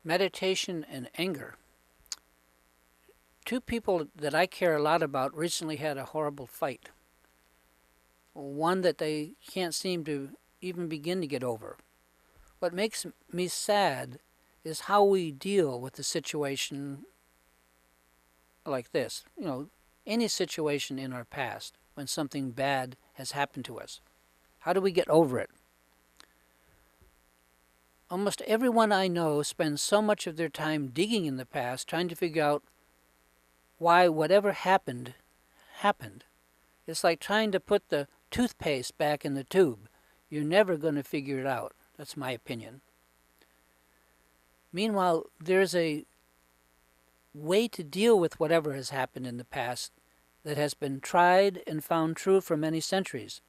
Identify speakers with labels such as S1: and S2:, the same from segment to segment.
S1: Meditation and anger. Two people that I care a lot about recently had a horrible fight. One that they can't seem to even begin to get over. What makes me sad is how we deal with a situation like this. Any situation in our past when something bad has happened to us. How do we get over it? Almost everyone I know spends so much of their time digging in the past, trying to figure out why whatever happened, happened. It's like trying to put the toothpaste back in the tube. You're never going to figure it out. That's my opinion. Meanwhile, there's a way to deal with whatever has happened in the past that has been tried and found true for many centuries.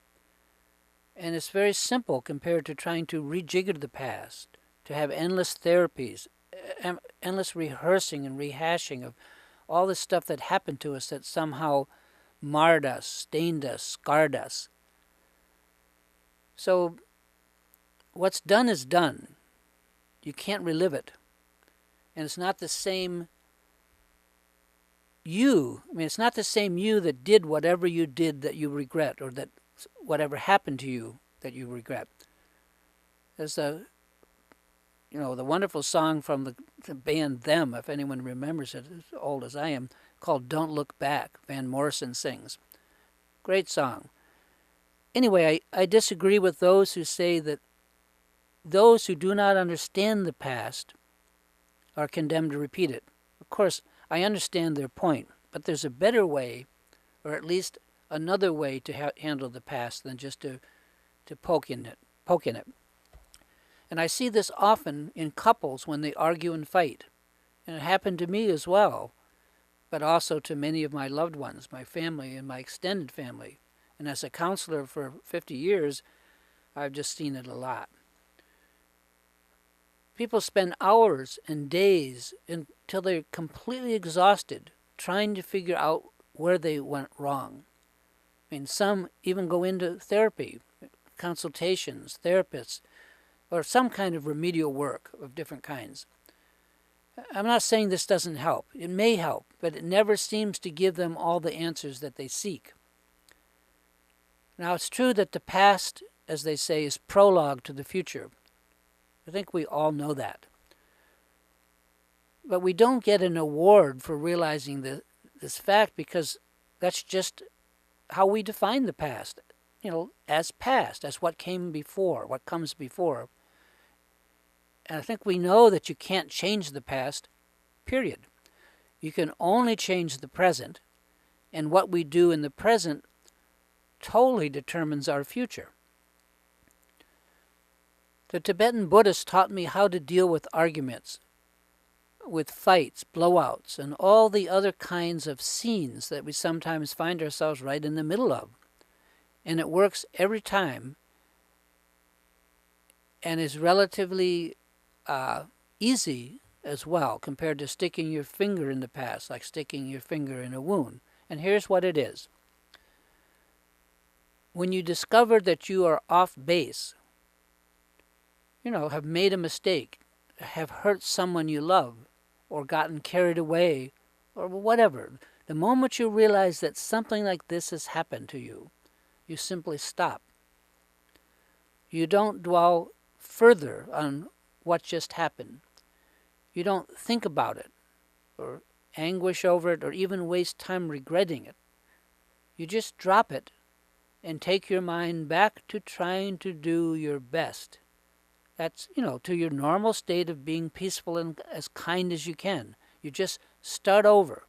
S1: And it's very simple compared to trying to rejigger the past, to have endless therapies, endless rehearsing and rehashing of all the stuff that happened to us that somehow marred us, stained us, scarred us. So what's done is done. You can't relive it. And it's not the same you. It's not the same you that did whatever you did that you regret, or that whatever happened to you that you regret. There's the wonderful song from the band Them, if anyone remembers it, as old as I am, called Don't Look Back. Van Morrison sings. Great song. Anyway, I disagree with those who say that those who do not understand the past are condemned to repeat it. Of course, I understand their point, but there's a better way, or at least another way to handle the past than just to poke in it. And I see this often in couples when they argue and fight. And it happened to me as well, but also to many of my loved ones, my family and my extended family. And as a counselor for 50 years, I've just seen it a lot. People spend hours and days until they're completely exhausted trying to figure out where they went wrong. Some even go into therapy, consultations, therapists, or some kind of remedial work of different kinds. I'm not saying this doesn't help. It may help, but it never seems to give them all the answers that they seek. Now, it's true that the past, as they say, is prologue to the future. I think we all know that. But we don't get an award for realizing this fact, because that's just how we define the past, as past, as what came before, what comes before. And I think we know that you can't change the past, period. You can only change the present, and what we do in the present totally determines our future. The Tibetan Buddhists taught me how to deal with arguments, with fights, blowouts, and all the other kinds of scenes that we sometimes find ourselves right in the middle of. And it works every time, and is relatively easy as well compared to sticking your finger in the past, like sticking your finger in a wound. And here's what it is. When you discover that you are off base, have made a mistake, have hurt someone you love, or gotten carried away, or whatever, the moment you realize that something like this has happened to you, you simply stop. You don't dwell further on what just happened. You don't think about it, or anguish over it, or even waste time regretting it. You just drop it and take your mind back to trying to do your best. That's, to your normal state of being peaceful and as kind as you can. You just start over.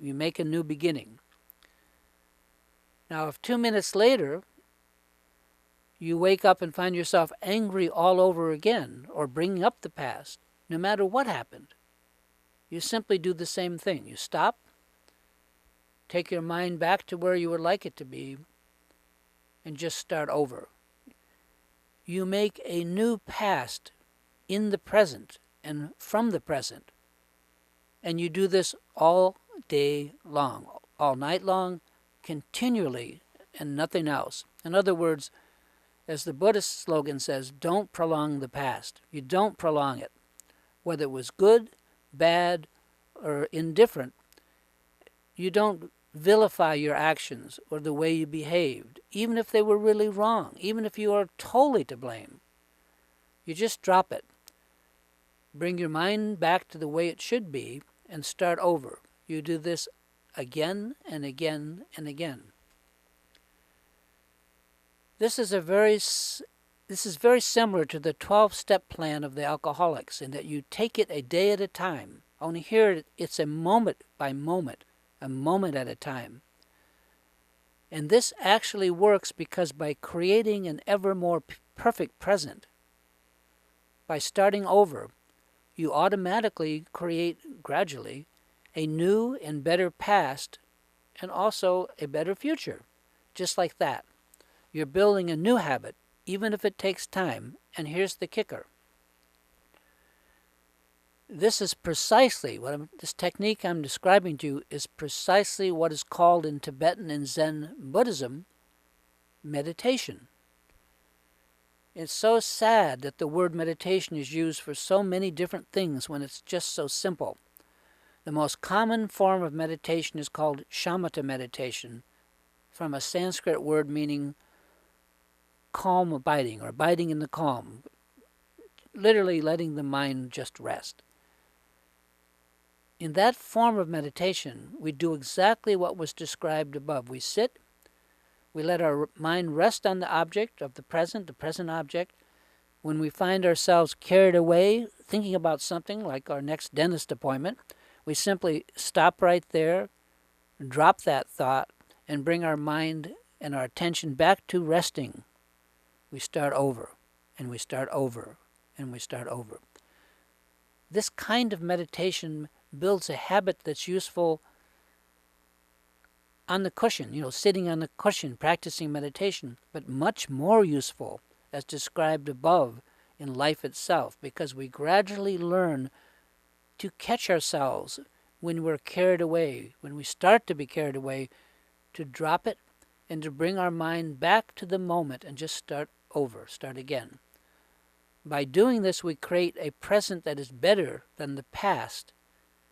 S1: You make a new beginning. Now, if 2 minutes later you wake up and find yourself angry all over again, or bringing up the past, no matter what happened, you simply do the same thing. You stop, take your mind back to where you would like it to be, and just start over. You make a new past in the present and from the present. And you do this all day long, all night long, continually, and nothing else. In other words, as the Buddhist slogan says, don't prolong the past. You don't prolong it. Whether it was good, bad, or indifferent, you don't vilify your actions or the way you behaved, even if they were really wrong, even if you are totally to blame. You just drop it. Bring your mind back to the way it should be and start over. You do this again and again and again. This is very similar to the 12-step plan of the alcoholics in that you take it a day at a time. Only here it's a moment by moment, a moment at a time. And this actually works because by creating an ever more perfect present, by starting over, you automatically create gradually a new and better past and also a better future. Just like that. You're building a new habit, even if it takes time. And here's the kicker. This is precisely this technique I'm describing to you is precisely what is called in Tibetan and Zen Buddhism meditation. It's so sad that the word meditation is used for so many different things when it's just so simple. The most common form of meditation is called shamatha meditation, from a Sanskrit word meaning calm abiding, or abiding in the calm, literally letting the mind just rest. In that form of meditation, we do exactly what was described above. We sit, we let our mind rest on the object of the present object. When we find ourselves carried away, thinking about something like our next dentist appointment, we simply stop right there, drop that thought, and bring our mind and our attention back to resting. We start over, and we start over, and we start over. This kind of meditation builds a habit that's useful on the cushion, sitting on the cushion, practicing meditation, but much more useful, as described above, in life itself, because we gradually learn to catch ourselves when we're carried away, when we start to be carried away, to drop it and to bring our mind back to the moment and just start over, start again. By doing this, we create a present that is better than the past,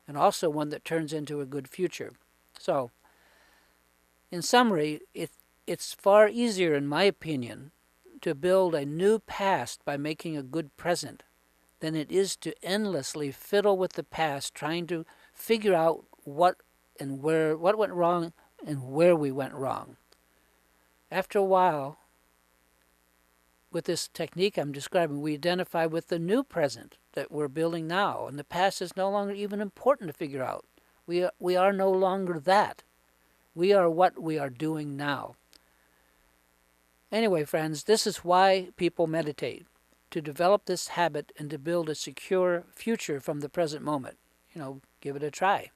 S1: and also one that turns into a good future. So, in summary, it's far easier, in my opinion, to build a new past by making a good present than it is to endlessly fiddle with the past, trying to figure out what went wrong and where we went wrong. After a while, with this technique I'm describing, we identify with the new present that we're building now, and the past is no longer even important to figure out. We are no longer that. We are what we are doing now. Anyway, friends, this is why people meditate, to develop this habit and to build a secure future from the present moment. Give it a try.